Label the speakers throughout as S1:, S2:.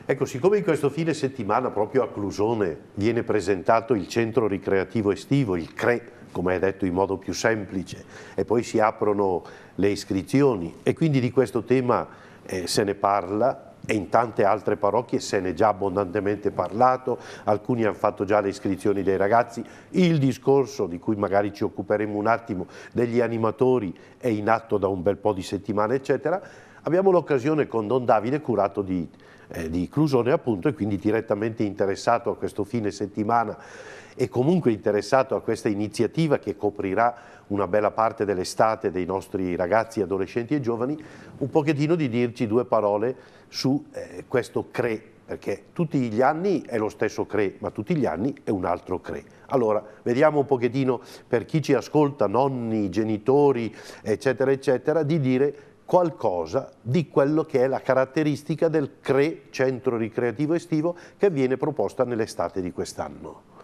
S1: Ecco, siccome in questo fine settimana proprio a Clusone viene presentato il centro ricreativo estivo, il CRE, come è detto in modo più semplice, e poi si aprono le iscrizioni e quindi di questo tema se ne parla, e in tante altre parrocchie se ne è già abbondantemente parlato, alcuni hanno fatto già le iscrizioni dei ragazzi, il discorso di cui magari ci occuperemo un attimo degli animatori è in atto da un bel po' di settimane eccetera. Abbiamo l'occasione con Don Davide, curato di Clusone appunto, e quindi direttamente interessato a questo fine settimana e comunque interessato a questa iniziativa che coprirà una bella parte dell'estate dei nostri ragazzi, adolescenti e giovani, un pochettino di dirci due parole su questo CRE, perché tutti gli anni è lo stesso CRE, ma tutti gli anni è un altro CRE. Allora, vediamo un pochettino, per chi ci ascolta, nonni, genitori, eccetera, eccetera, di dire qualcosa di quello che è la caratteristica del CRE, Centro Ricreativo Estivo, che viene proposta nell'estate di quest'anno.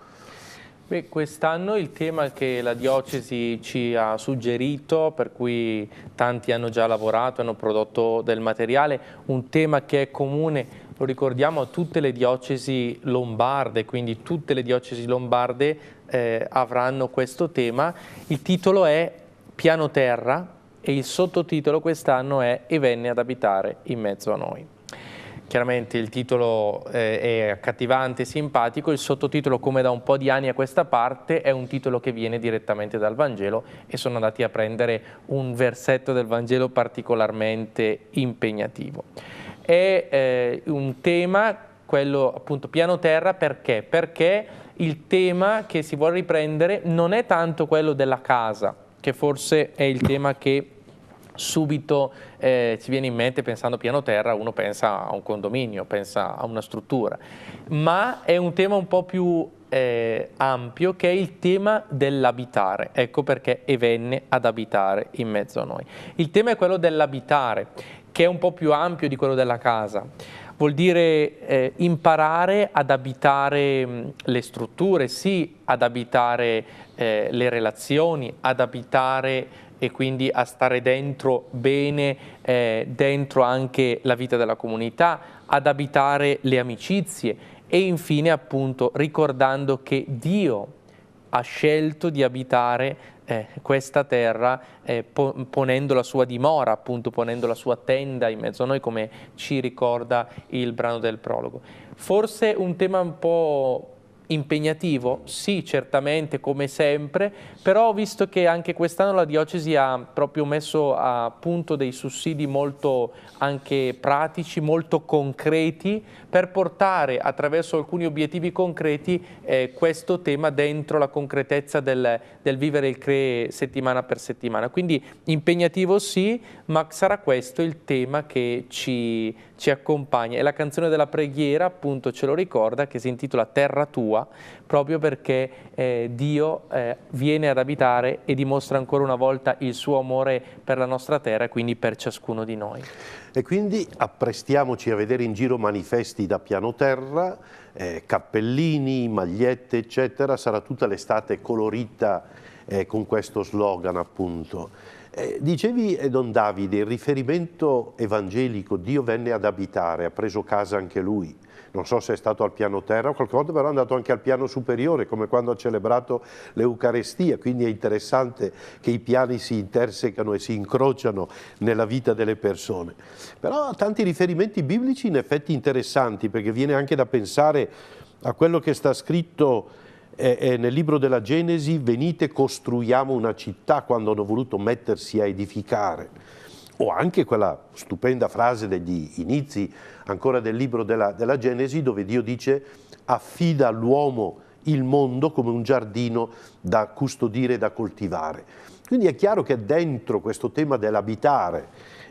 S2: Beh, quest'anno il tema che la diocesi ci ha suggerito, per cui tanti hanno già lavorato, hanno prodotto del materiale, un tema che è comune, lo ricordiamo, a tutte le diocesi lombarde, quindi tutte le diocesi lombarde avranno questo tema. Il titolo è Piano Terra e il sottotitolo quest'anno è E venne ad abitare in mezzo a noi. Chiaramente il titolo è accattivante, simpatico, il sottotitolo, come da un po' di anni a questa parte, è un titolo che viene direttamente dal Vangelo e sono andati a prendere un versetto del Vangelo particolarmente impegnativo. È un tema, quello appunto piano terra, perché? Perché il tema che si vuole riprendere non è tanto quello della casa, che forse è il tema che subito ci viene in mente. Pensando piano terra uno pensa a un condominio, pensa a una struttura, ma è un tema un po' più ampio, che è il tema dell'abitare. Ecco perché E venne ad abitare in mezzo a noi. Il tema è quello dell'abitare, che è un po' più ampio di quello della casa. Vuol dire imparare ad abitare le strutture, sì, ad abitare le relazioni, ad abitare e quindi a stare dentro bene, dentro anche la vita della comunità, ad abitare le amicizie e infine appunto ricordando che Dio ha scelto di abitare questa terra ponendo la sua dimora, appunto ponendo la sua tenda in mezzo a noi, come ci ricorda il brano del prologo. Forse un tema un po' impegnativo? Sì, certamente, come sempre, però ho visto che anche quest'anno la diocesi ha proprio messo a punto dei sussidi molto anche pratici, molto concreti, per portare attraverso alcuni obiettivi concreti questo tema dentro la concretezza del vivere il CRE settimana per settimana. Quindi impegnativo sì, ma sarà questo il tema che ci accompagna. E la canzone della preghiera appunto ce lo ricorda, che si intitola Terra Tua, proprio perché Dio viene ad abitare e dimostra ancora una volta il suo amore per la nostra terra e quindi per ciascuno di noi.
S1: E quindi apprestiamoci a vedere in giro manifesti da piano terra, cappellini, magliette eccetera, sarà tutta l'estate colorita con questo slogan appunto. Dicevi Don Davide, il riferimento evangelico, Dio venne ad abitare, ha preso casa anche lui. Non so se è stato al piano terra o qualche volta, però è andato anche al piano superiore, come quando ha celebrato l'Eucarestia, quindi è interessante che i piani si intersecano e si incrociano nella vita delle persone. Però ha tanti riferimenti biblici in effetti interessanti, perché viene anche da pensare a quello che sta scritto nel libro della Genesi: venite costruiamo una città, quando hanno voluto mettersi a edificare. O anche quella stupenda frase degli inizi ancora del libro della Genesi, dove Dio dice affida all'uomo il mondo come un giardino da custodire e da coltivare. Quindi è chiaro che dentro questo tema dell'abitare,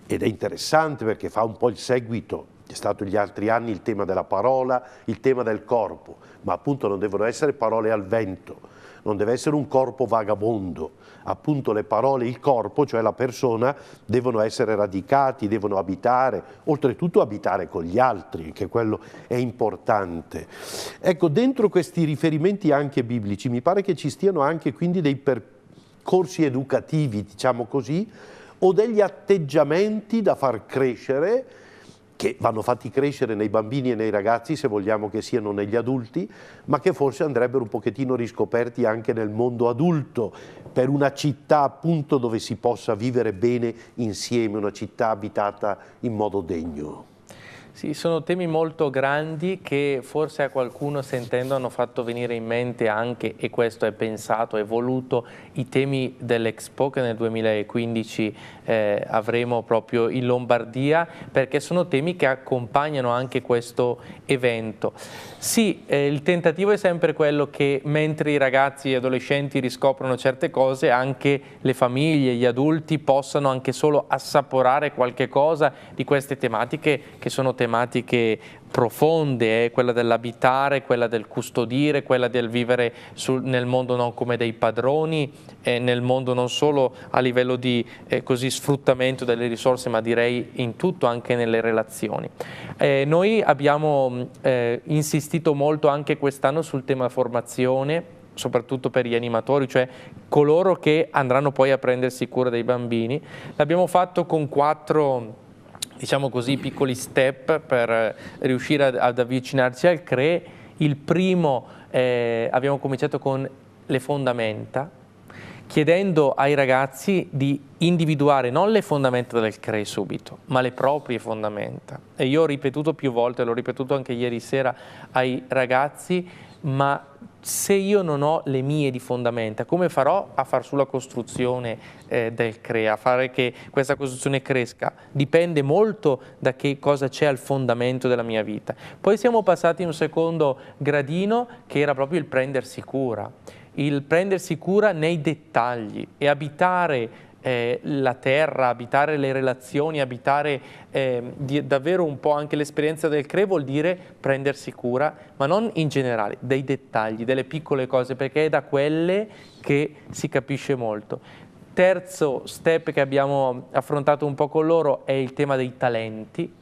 S1: ed è interessante perché fa un po' il seguito, è stato gli altri anni il tema della parola, il tema del corpo, ma appunto non devono essere parole al vento, non deve essere un corpo vagabondo, appunto le parole, il corpo, cioè la persona, devono essere radicati, devono abitare, oltretutto abitare con gli altri, che quello è importante. Ecco, dentro questi riferimenti anche biblici mi pare che ci stiano anche quindi dei percorsi educativi, diciamo così, o degli atteggiamenti da far crescere, che vanno fatti crescere nei bambini e nei ragazzi, se vogliamo che siano negli adulti, ma che forse andrebbero un pochettino riscoperti anche nel mondo adulto, per una città appunto dove si possa vivere bene insieme, una città abitata in modo degno.
S2: Sì, sono temi molto grandi che forse a qualcuno sentendo hanno fatto venire in mente anche, e questo è pensato, è voluto, i temi dell'Expo che nel 2015 avremo proprio in Lombardia, perché sono temi che accompagnano anche questo evento. Sì, il tentativo è sempre quello che mentre i ragazzi e gli adolescenti riscoprono certe cose, anche le famiglie, gli adulti possano anche solo assaporare qualche cosa di queste tematiche, che sono tematiche profonde, quella dell'abitare, quella del custodire, quella del vivere nel mondo non come dei padroni, nel mondo non solo a livello di così sfruttamento delle risorse, ma direi in tutto, anche nelle relazioni. Noi abbiamo insistito molto anche quest'anno sul tema formazione, soprattutto per gli animatori, cioè coloro che andranno poi a prendersi cura dei bambini. L'abbiamo fatto con 4, diciamo così, piccoli step per riuscire ad avvicinarci al CRE. Il primo, abbiamo cominciato con le fondamenta, chiedendo ai ragazzi di individuare non le fondamenta del CRE subito, ma le proprie fondamenta. E io ho ripetuto più volte, l'ho ripetuto anche ieri sera ai ragazzi, ma se io non ho le mie di fondamenta, come farò a far su la costruzione del CRE, a fare che questa costruzione cresca? Dipende molto da che cosa c'è al fondamento della mia vita. Poi siamo passati in un secondo gradino, che era proprio il prendersi cura. Il prendersi cura nei dettagli e abitare la terra, abitare le relazioni, abitare davvero un po' anche l'esperienza del CRE vuol dire prendersi cura, ma non in generale, dei dettagli, delle piccole cose, perché è da quelle che si capisce molto. Terzo step che abbiamo affrontato un po' con loro è il tema dei talenti,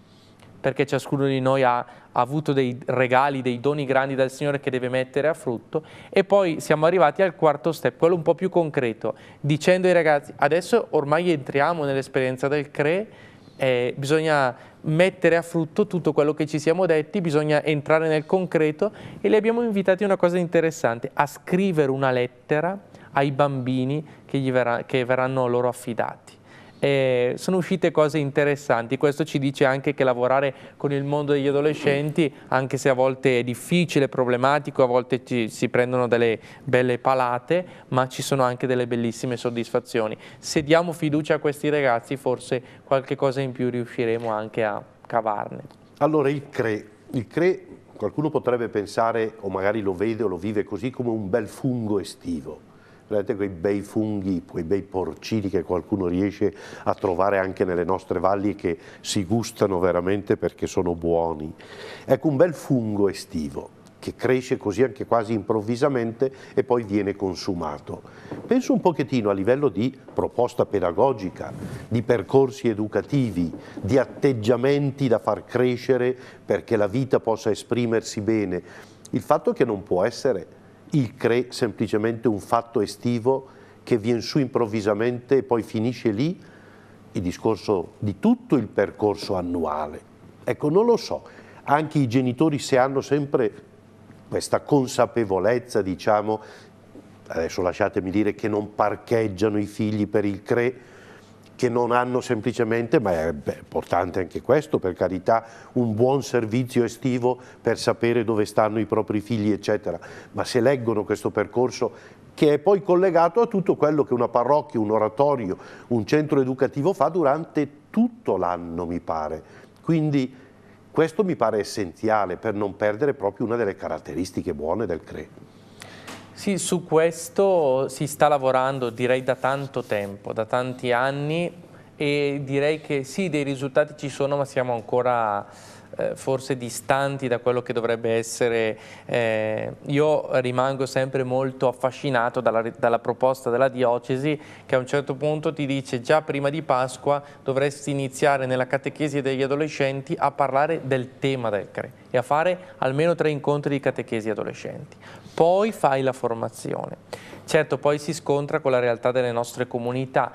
S2: perché ciascuno di noi ha avuto dei regali, dei doni grandi dal Signore che deve mettere a frutto. E poi siamo arrivati al quarto step, quello un po' più concreto, dicendo ai ragazzi: adesso ormai entriamo nell'esperienza del CRE, bisogna mettere a frutto tutto quello che ci siamo detti, bisogna entrare nel concreto, e li abbiamo invitati a una cosa interessante: a scrivere una lettera ai bambini che verranno loro affidati. Sono uscite cose interessanti. Questo ci dice anche che lavorare con il mondo degli adolescenti, anche se a volte è difficile, problematico, a volte si prendono delle belle palate, ma ci sono anche delle bellissime soddisfazioni. Se diamo fiducia a questi ragazzi, forse qualche cosa in più riusciremo anche a cavarne.
S1: Allora, il CRE, qualcuno potrebbe pensare, o magari lo vede o lo vive così, come un bel fungo estivo. Vedete quei bei funghi, quei bei porcini che qualcuno riesce a trovare anche nelle nostre valli, che si gustano veramente perché sono buoni. Ecco, un bel fungo estivo che cresce così anche quasi improvvisamente e poi viene consumato. Penso un pochettino a livello di proposta pedagogica, di percorsi educativi, di atteggiamenti da far crescere perché la vita possa esprimersi bene. Il fatto che non può essere il CRE semplicemente un fatto estivo che viene su improvvisamente e poi finisce lì, il discorso di tutto il percorso annuale. Ecco, non lo so, anche i genitori, se hanno sempre questa consapevolezza, diciamo, adesso lasciatemi dire, che non parcheggiano i figli per il CRE, che non hanno semplicemente, ma è importante anche questo, per carità, un buon servizio estivo per sapere dove stanno i propri figli, eccetera, ma se leggono questo percorso che è poi collegato a tutto quello che una parrocchia, un oratorio, un centro educativo fa durante tutto l'anno, mi pare. Quindi questo mi pare essenziale per non perdere proprio una delle caratteristiche buone del CRE.
S2: Sì, su questo si sta lavorando, direi da tanto tempo, da tanti anni, e direi che sì, dei risultati ci sono, ma siamo ancora forse distanti da quello che dovrebbe essere. Io rimango sempre molto affascinato dalla proposta della diocesi, che a un certo punto ti dice: già prima di Pasqua dovresti iniziare nella catechesi degli adolescenti a parlare del tema del CRE e a fare almeno 3 incontri di catechesi adolescenti. Poi fai la formazione. Certo, poi si scontra con la realtà delle nostre comunità.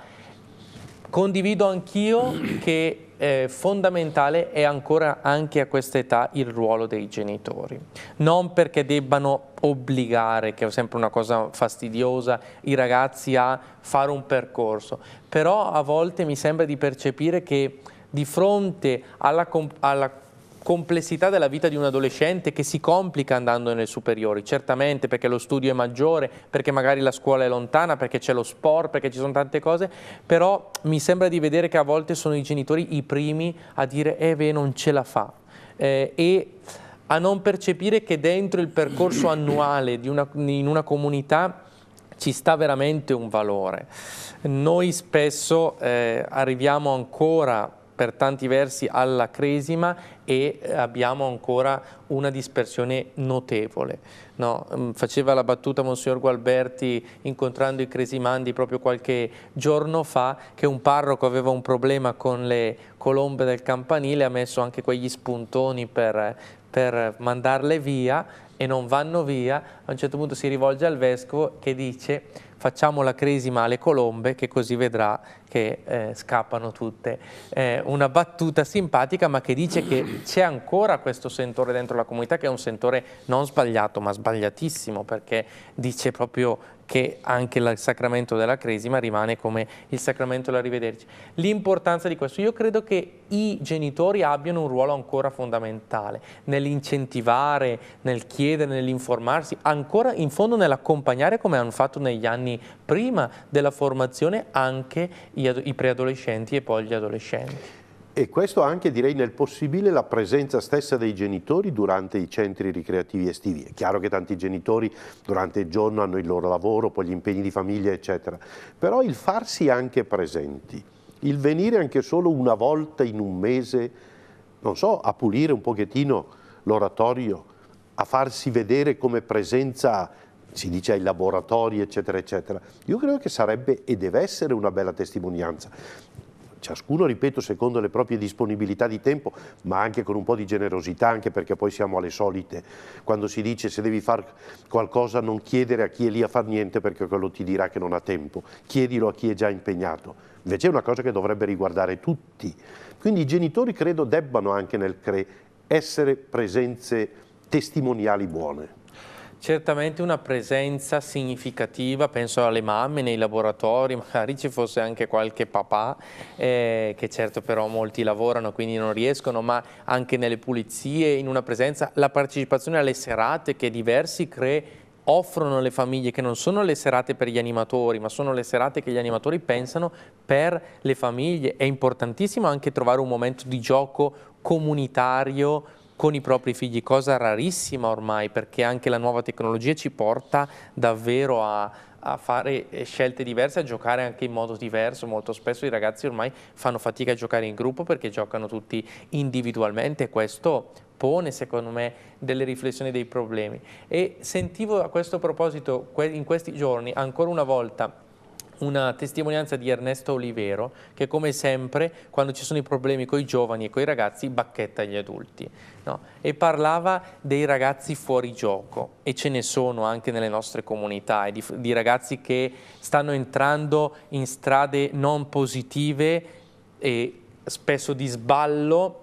S2: condivido anch'io che fondamentale è ancora anche a questa età il ruolo dei genitori, non perché debbano obbligare, che è sempre una cosa fastidiosa, i ragazzi a fare un percorso, però a volte mi sembra di percepire che di fronte alla complessità della vita di un adolescente, che si complica andando nelle superiori, certamente perché lo studio è maggiore, perché magari la scuola è lontana, perché c'è lo sport, perché ci sono tante cose, però mi sembra di vedere che a volte sono i genitori i primi a dire beh, non ce la fa, e a non percepire che dentro il percorso annuale in una comunità ci sta veramente un valore. Noi spesso arriviamo ancora per tanti versi alla cresima e abbiamo ancora una dispersione notevole. No? Faceva la battuta Monsignor Gualberti incontrando i cresimandi proprio qualche giorno fa, che un parroco aveva un problema con le colombe del campanile, ha messo anche quegli spuntoni per mandarle via e non vanno via. A un certo punto si rivolge al vescovo che dice: facciamo la cresima alle colombe che così vedrà che scappano tutte. Una battuta simpatica, ma che dice che c'è ancora questo sentore dentro la comunità, che è un sentore non sbagliato ma sbagliatissimo, perché dice proprio che anche il sacramento della cresima rimane come il sacramento dell'arrivederci. L'importanza di questo, io credo che i genitori abbiano un ruolo ancora fondamentale nell'incentivare, nel chiedere, nell'informarsi, ancora in fondo nell'accompagnare, come hanno fatto negli anni prima della formazione, anche i preadolescenti e poi gli adolescenti.
S1: E questo anche, direi, nel possibile la presenza stessa dei genitori durante i centri ricreativi estivi. È chiaro che tanti genitori durante il giorno hanno il loro lavoro, poi gli impegni di famiglia, eccetera. Però il farsi anche presenti, il venire anche solo una volta in un mese, non so, a pulire un pochettino l'oratorio, a farsi vedere come presenza, si dice ai laboratori, eccetera, eccetera. Io credo che sarebbe e deve essere una bella testimonianza. Ciascuno, ripeto, secondo le proprie disponibilità di tempo, ma anche con un po' di generosità, anche perché poi siamo alle solite. Quando si dice se devi fare qualcosa non chiedere a chi è lì a far niente, perché quello ti dirà che non ha tempo, chiedilo a chi è già impegnato. Invece è una cosa che dovrebbe riguardare tutti. Quindi i genitori credo debbano anche nel CRE essere presenze testimoniali buone.
S2: Certamente una presenza significativa, penso alle mamme nei laboratori, magari ci fosse anche qualche papà, che certo però molti lavorano quindi non riescono, ma anche nelle pulizie, in una presenza, la partecipazione alle serate che diversi CRE offrono alle famiglie, che non sono le serate per gli animatori, ma sono le serate che gli animatori pensano per le famiglie. È importantissimo anche trovare un momento di gioco comunitario con i propri figli, cosa rarissima ormai, perché anche la nuova tecnologia ci porta davvero a fare scelte diverse, a giocare anche in modo diverso. Molto spesso i ragazzi ormai fanno fatica a giocare in gruppo perché giocano tutti individualmente, e questo pone secondo me delle riflessioni, dei problemi. E sentivo a questo proposito in questi giorni ancora una volta una testimonianza di Ernesto Olivero, che come sempre quando ci sono i problemi con i giovani e con i ragazzi bacchetta gli adulti, no? E parlava dei ragazzi fuori gioco, e ce ne sono anche nelle nostre comunità, e di ragazzi che stanno entrando in strade non positive e spesso di sballo,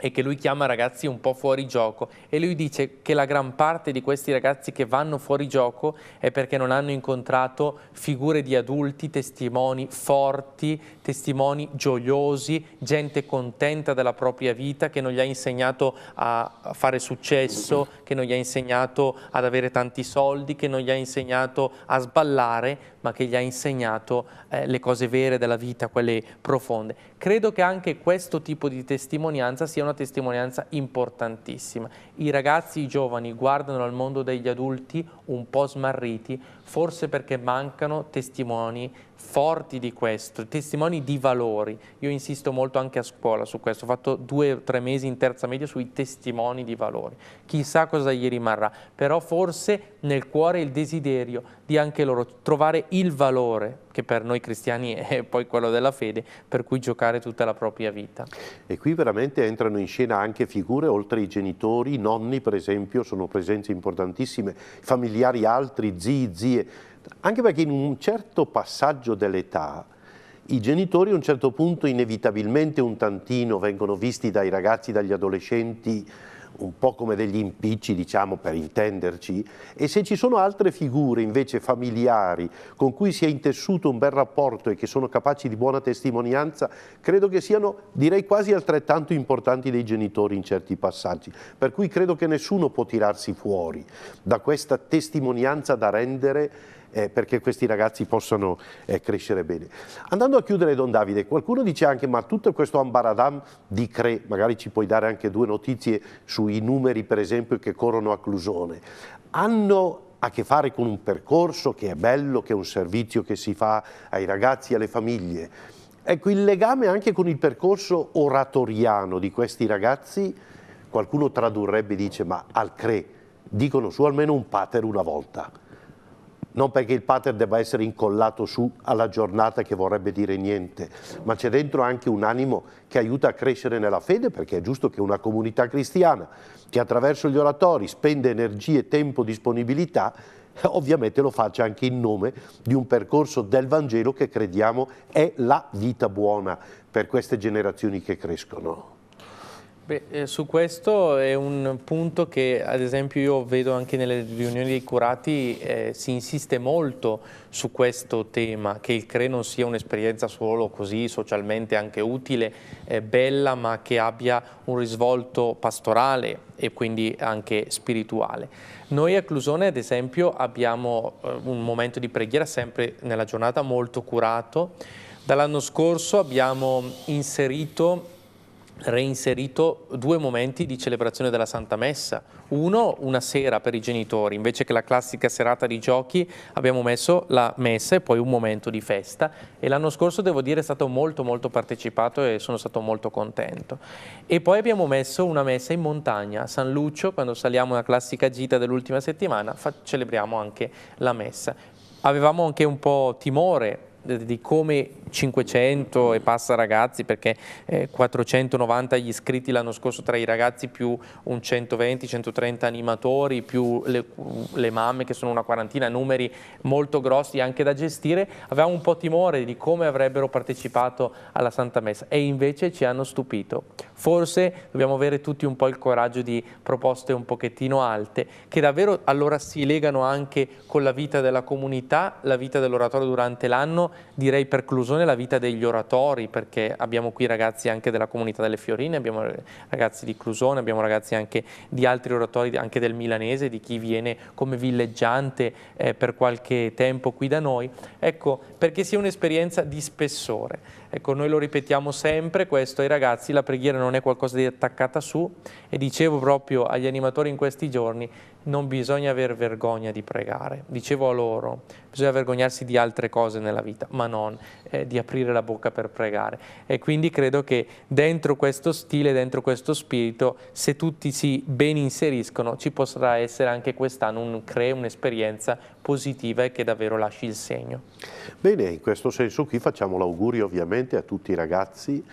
S2: e che lui chiama ragazzi un po' fuori gioco, e lui dice che la gran parte di questi ragazzi che vanno fuori gioco è perché non hanno incontrato figure di adulti, testimoni forti, testimoni gioiosi, gente contenta della propria vita, che non gli ha insegnato a fare successo, che non gli ha insegnato ad avere tanti soldi, che non gli ha insegnato a sballare, ma che gli ha insegnato le cose vere della vita, quelle profonde. Credo che anche questo tipo di testimonianza sia una testimonianza importantissima. I ragazzi, i giovani guardano al mondo degli adulti un po' smarriti, forse perché mancano testimoni forti di questo, testimoni di valori. Io insisto molto anche a scuola su questo, ho fatto 2 o 3 mesi in terza media sui testimoni di valori. Chissà cosa gli rimarrà, però forse nel cuore il desiderio di anche loro trovare il valore, che per noi cristiani è poi quello della fede, per cui giocare tutta la propria vita.
S1: E qui veramente entrano in scena anche figure, oltre ai genitori, i nonni per esempio, sono presenze importantissime, familiari altri, zii, zie, anche perché in un certo passaggio dell'età i genitori a un certo punto inevitabilmente un tantino vengono visti dai ragazzi, dagli adolescenti, un po' come degli impicci, diciamo, per intenderci, e se ci sono altre figure invece familiari con cui si è intessuto un bel rapporto e che sono capaci di buona testimonianza, credo che siano, direi, quasi altrettanto importanti dei genitori in certi passaggi, per cui credo che nessuno può tirarsi fuori da questa testimonianza da rendere perché questi ragazzi possano crescere bene. Andando a chiudere, Don Davide, qualcuno dice anche, ma tutto questo ambaradam di CRE, magari ci puoi dare anche 2 notizie sui numeri per esempio che corrono a Clusone, hanno a che fare con un percorso che è bello, che è un servizio che si fa ai ragazzi e alle famiglie. Ecco, il legame anche con il percorso oratoriano di questi ragazzi, qualcuno tradurrebbe e dice, ma al CRE dicono su almeno un pater una volta. Non perché il pater debba essere incollato su alla giornata che vorrebbe dire niente, ma c'è dentro anche un animo che aiuta a crescere nella fede, perché è giusto che una comunità cristiana che attraverso gli oratori spende energie, tempo, disponibilità, ovviamente lo faccia anche in nome di un percorso del Vangelo che crediamo è la vita buona per queste generazioni che crescono.
S2: Beh, su questo è un punto che ad esempio io vedo anche nelle riunioni dei curati, si insiste molto su questo tema, che il CRE non sia un'esperienza solo così socialmente anche utile, bella, ma che abbia un risvolto pastorale e quindi anche spirituale. Noi a Clusone ad esempio abbiamo un momento di preghiera sempre nella giornata molto curato. Dall'anno scorso abbiamo reinserito 2 momenti di celebrazione della Santa Messa. Uno, una sera per i genitori, invece che la classica serata di giochi abbiamo messo la messa e poi un momento di festa, e l'anno scorso devo dire è stato molto partecipato e sono stato molto contento. E poi abbiamo messo una messa in montagna a San Lucio, quando saliamo una classica gita dell'ultima settimana, celebriamo anche la messa. Avevamo anche un po' timore di come 500 e passa ragazzi, perché 490 gli iscritti l'anno scorso tra i ragazzi, più un 120-130 animatori, più le mamme che sono una quarantina, numeri molto grossi anche da gestire. Avevamo un po' timore di come avrebbero partecipato alla Santa Messa e invece ci hanno stupito. Forse dobbiamo avere tutti un po' il coraggio di proposte un pochettino alte, che davvero allora si legano anche con la vita della comunità, la vita dell'oratorio durante l'anno, direi per Clusone la vita degli oratori, perché abbiamo qui ragazzi anche della comunità delle Fiorine, abbiamo ragazzi di Clusone, abbiamo ragazzi anche di altri oratori, anche del Milanese, di chi viene come villeggiante per qualche tempo qui da noi. Ecco, perché sia un'esperienza di spessore. Ecco, noi lo ripetiamo sempre questo ai ragazzi, la preghiera non è qualcosa di attaccata su, e dicevo proprio agli animatori in questi giorni, non bisogna aver vergogna di pregare. Dicevo a loro, bisogna vergognarsi di altre cose nella vita, ma non di aprire la bocca per pregare. E quindi credo che dentro questo stile, dentro questo spirito, se tutti si ben inseriscono, ci potrà essere anche quest'anno un'esperienza positiva e che davvero lasci il segno.
S1: Bene, in questo senso qui facciamo l'augurio ovviamente a tutti i ragazzi,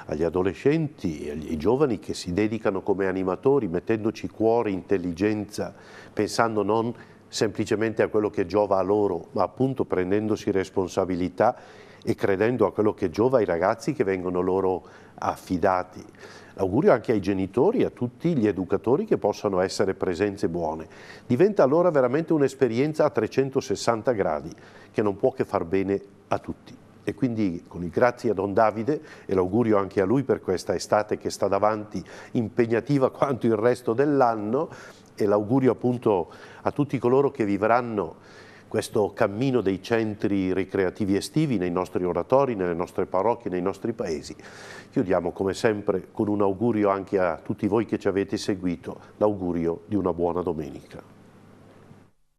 S1: agli adolescenti, ai giovani che si dedicano come animatori, mettendoci cuore, intelligenza, pensando non semplicemente a quello che giova a loro, ma appunto prendendosi responsabilità e credendo a quello che giova ai ragazzi che vengono loro affidati. L'augurio anche ai genitori e a tutti gli educatori che possano essere presenze buone. Diventa allora veramente un'esperienza a 360 gradi che non può che far bene a tutti. E quindi con il grazie a Don Davide e l'augurio anche a lui per questa estate che sta davanti, impegnativa quanto il resto dell'anno, e l'augurio appunto a tutti coloro che vivranno questo cammino dei centri ricreativi estivi nei nostri oratori, nelle nostre parrocchie, nei nostri paesi. Chiudiamo come sempre con un augurio anche a tutti voi che ci avete seguito, l'augurio di una buona domenica.